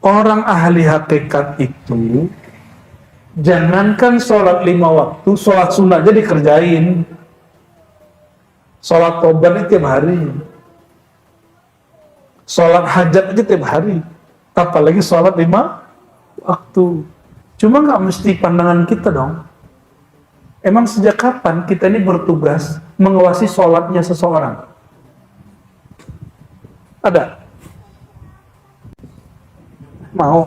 Orang ahli hakikat itu, jangankan sholat 5 waktu, sholat sunnah aja dikerjain. Sholat tobat itu tiap hari. Sholat hajat aja tiap hari. Apalagi sholat 5 waktu. Cuma nggak mesti pandangan kita dong. Emang sejak kapan kita ini bertugas mengawasi sholatnya seseorang? Ada? Mau?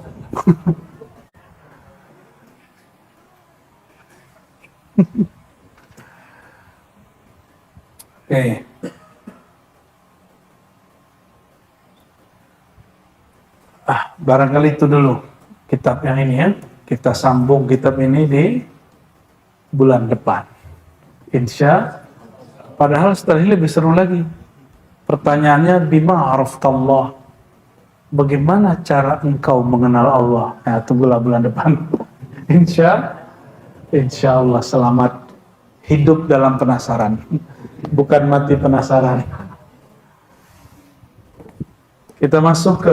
Oke. Barangkali itu dulu kitab yang ini ya. Kita sambung kitab ini di bulan depan. Insya. Padahal setelah ini lebih seru lagi. Pertanyaannya, bima araftallah. Bagaimana cara engkau mengenal Allah? Nah, tunggulah bulan depan. Insya Allah selamat hidup dalam penasaran. Bukan mati penasaran. Kita masuk ke